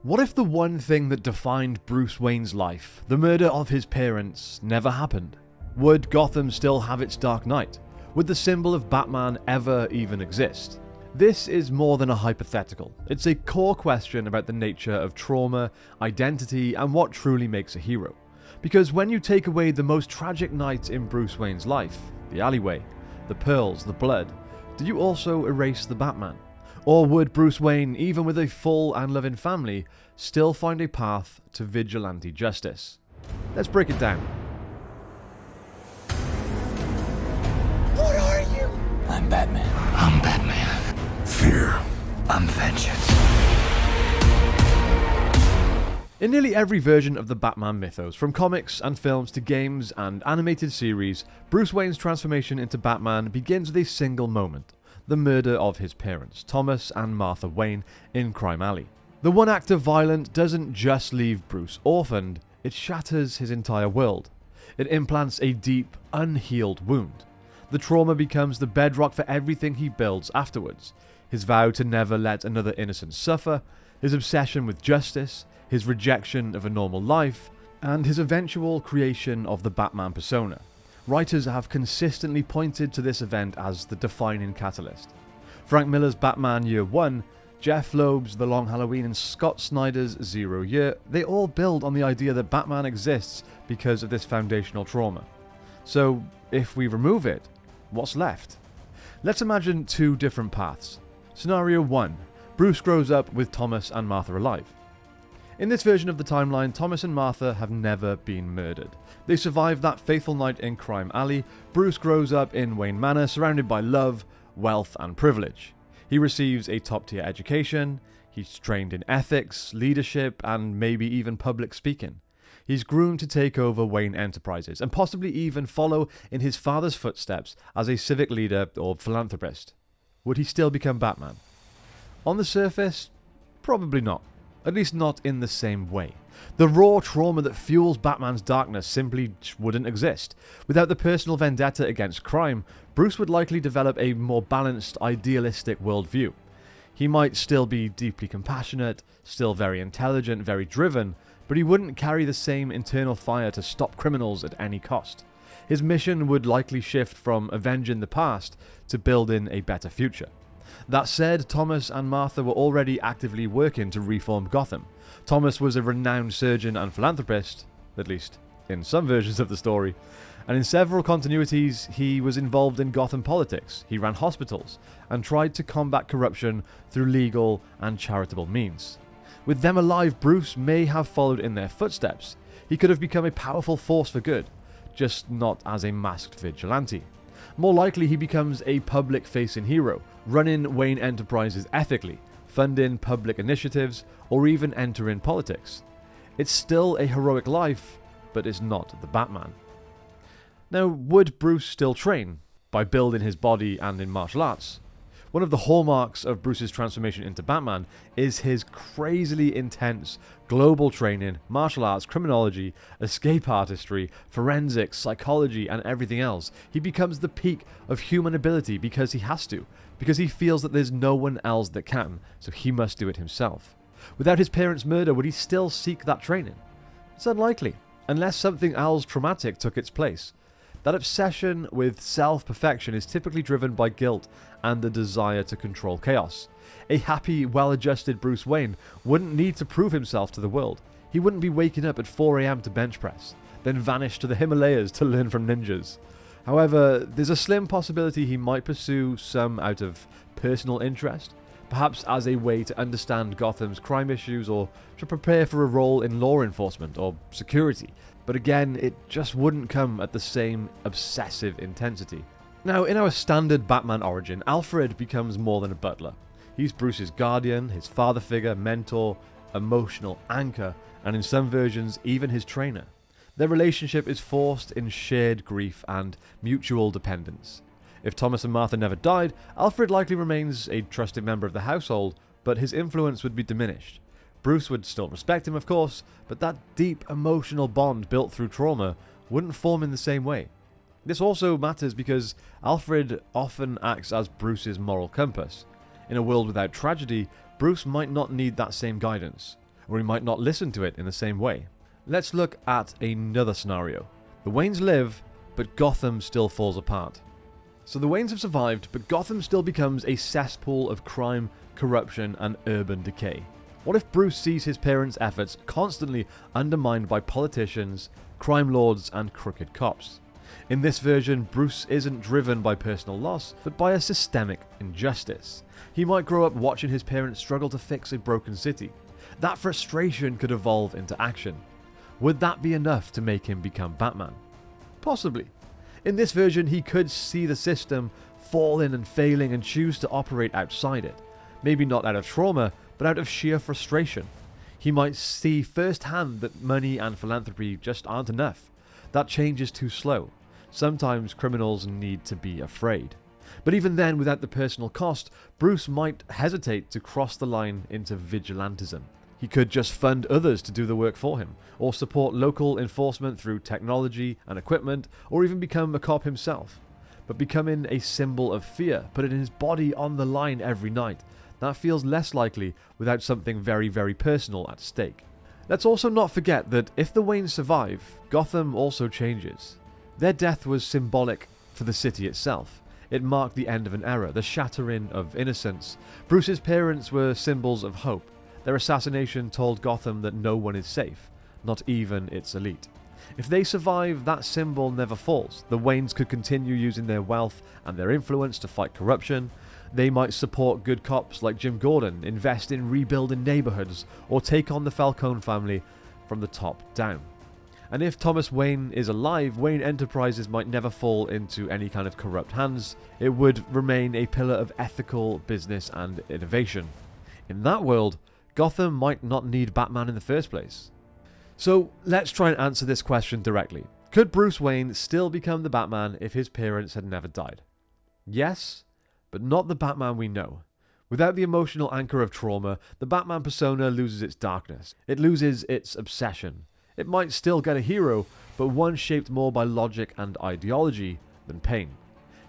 What if the one thing that defined Bruce Wayne's life, the murder of his parents, never happened? Would Gotham still have its Dark Knight? Would the symbol of Batman ever even exist? This is more than a hypothetical. It's a core question about the nature of trauma, identity, and what truly makes a hero. Because when you take away the most tragic night in Bruce Wayne's life, the alleyway, the pearls, the blood, do you also erase the Batman? Or would Bruce Wayne, even with a full and loving family, still find a path to vigilante justice? Let's break it down. What are you? I'm Batman. I'm Batman. Fear. I'm vengeance. In nearly every version of the Batman mythos, from comics and films to games and animated series, Bruce Wayne's transformation into Batman begins with a single moment: the murder of his parents, Thomas and Martha Wayne, in Crime Alley. The one act of violence doesn't just leave Bruce orphaned, it shatters his entire world. It implants a deep, unhealed wound. The trauma becomes the bedrock for everything he builds afterwards. His vow to never let another innocent suffer, his obsession with justice, his rejection of a normal life, and his eventual creation of the Batman persona. Writers have consistently pointed to this event as the defining catalyst. Frank Miller's Batman Year One, Jeff Loeb's The Long Halloween, and Scott Snyder's Zero Year, they all build on the idea that Batman exists because of this foundational trauma. So, if we remove it, what's left? Let's imagine two different paths. Scenario 1. Bruce grows up with Thomas and Martha alive. In this version of the timeline, Thomas and Martha have never been murdered. They survive that fateful night in Crime Alley. Bruce grows up in Wayne Manor, surrounded by love, wealth, and privilege. He receives a top-tier education, he's trained in ethics, leadership, and maybe even public speaking. He's groomed to take over Wayne Enterprises, and possibly even follow in his father's footsteps as a civic leader or philanthropist. Would he still become Batman? On the surface, probably not. At least not in the same way. The raw trauma that fuels Batman's darkness simply wouldn't exist. Without the personal vendetta against crime, Bruce would likely develop a more balanced, idealistic worldview. He might still be deeply compassionate, still very intelligent, very driven, but he wouldn't carry the same internal fire to stop criminals at any cost. His mission would likely shift from avenging the past to building a better future. That said, Thomas and Martha were already actively working to reform Gotham. Thomas was a renowned surgeon and philanthropist, at least in some versions of the story, and in several continuities he was involved in Gotham politics. He ran hospitals and tried to combat corruption through legal and charitable means. With them alive, Bruce may have followed in their footsteps. He could have become a powerful force for good, just not as a masked vigilante. More likely he becomes a public-facing hero, running Wayne Enterprises ethically, funding public initiatives, or even entering politics. It's still a heroic life, but it's not the Batman. Now, would Bruce still train? By building his body and in martial arts? One of the hallmarks of Bruce's transformation into Batman is his crazily intense global training, martial arts, criminology, escape artistry, forensics, psychology, and everything else. He becomes the peak of human ability because he has to, because he feels that there's no one else that can, so he must do it himself. Without his parents' murder, would he still seek that training? It's unlikely, unless something else traumatic took its place. That obsession with self-perfection is typically driven by guilt and the desire to control chaos. A happy, well-adjusted Bruce Wayne wouldn't need to prove himself to the world. He wouldn't be waking up at 4 AM to bench press, then vanish to the Himalayas to learn from ninjas. However, there's a slim possibility he might pursue some out of personal interest, perhaps as a way to understand Gotham's crime issues or to prepare for a role in law enforcement or security. But again, it just wouldn't come at the same obsessive intensity. Now, in our standard Batman origin, Alfred becomes more than a butler. He's Bruce's guardian, his father figure, mentor, emotional anchor, and in some versions, even his trainer. Their relationship is forced in shared grief and mutual dependence. If Thomas and Martha never died, Alfred likely remains a trusted member of the household, but his influence would be diminished. Bruce would still respect him, of course, but that deep emotional bond built through trauma wouldn't form in the same way. This also matters because Alfred often acts as Bruce's moral compass. In a world without tragedy, Bruce might not need that same guidance. or he might not listen to it in the same way. Let's look at another scenario. The Waynes live, but Gotham still falls apart. So the Waynes have survived, but Gotham still becomes a cesspool of crime, corruption, and urban decay. What if Bruce sees his parents' efforts constantly undermined by politicians, crime lords, and crooked cops? In this version, Bruce isn't driven by personal loss, but by a systemic injustice. He might grow up watching his parents struggle to fix a broken city. That frustration could evolve into action. Would that be enough to make him become Batman? Possibly. In this version, he could see the system falling and failing and choose to operate outside it. Maybe not out of trauma, but out of sheer frustration. He might see firsthand that money and philanthropy just aren't enough. That change is too slow. Sometimes criminals need to be afraid. But even then, without the personal cost, Bruce might hesitate to cross the line into vigilantism. He could just fund others to do the work for him, or support local enforcement through technology and equipment, or even become a cop himself. But becoming a symbol of fear, putting his body on the line every night, that feels less likely without something very, very personal at stake. Let's also not forget that if the Waynes survive, Gotham also changes. Their death was symbolic for the city itself. It marked the end of an era, the shattering of innocence. Bruce's parents were symbols of hope. Their assassination told Gotham that no one is safe, not even its elite. If they survive, that symbol never falls. The Waynes could continue using their wealth and their influence to fight corruption. They might support good cops like Jim Gordon, invest in rebuilding neighborhoods, or take on the Falcone family from the top down. And if Thomas Wayne is alive, Wayne Enterprises might never fall into any kind of corrupt hands. It would remain a pillar of ethical business and innovation. In that world, Gotham might not need Batman in the first place. So let's try and answer this question directly. Could Bruce Wayne still become the Batman if his parents had never died? Yes, but not the Batman we know. Without the emotional anchor of trauma, the Batman persona loses its darkness. It loses its obsession. It might still get a hero, but one shaped more by logic and ideology than pain.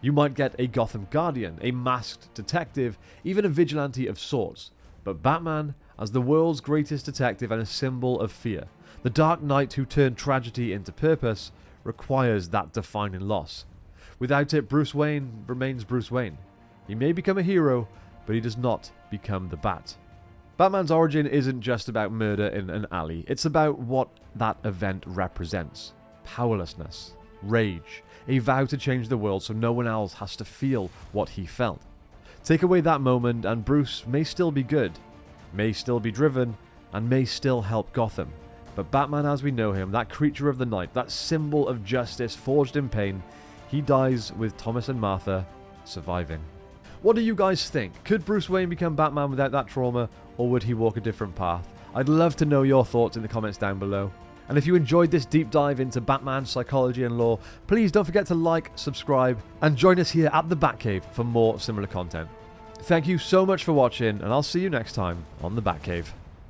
You might get a Gotham Guardian, a masked detective, even a vigilante of sorts. But Batman, as the world's greatest detective and a symbol of fear, the Dark Knight who turned tragedy into purpose, requires that defining loss. Without it, Bruce Wayne remains Bruce Wayne. He may become a hero, but he does not become the Bat. Batman's origin isn't just about murder in an alley, it's about what that event represents. Powerlessness, rage, a vow to change the world so no one else has to feel what he felt. Take away that moment and Bruce may still be good, may still be driven, and may still help Gotham. But Batman as we know him, that creature of the night, that symbol of justice forged in pain, he dies with Thomas and Martha surviving. What do you guys think? Could Bruce Wayne become Batman without that trauma, or would he walk a different path? I'd love to know your thoughts in the comments down below. And if you enjoyed this deep dive into Batman psychology and lore, please don't forget to like, subscribe, and join us here at the Batcave for more similar content. Thank you so much for watching, and I'll see you next time on the Batcave.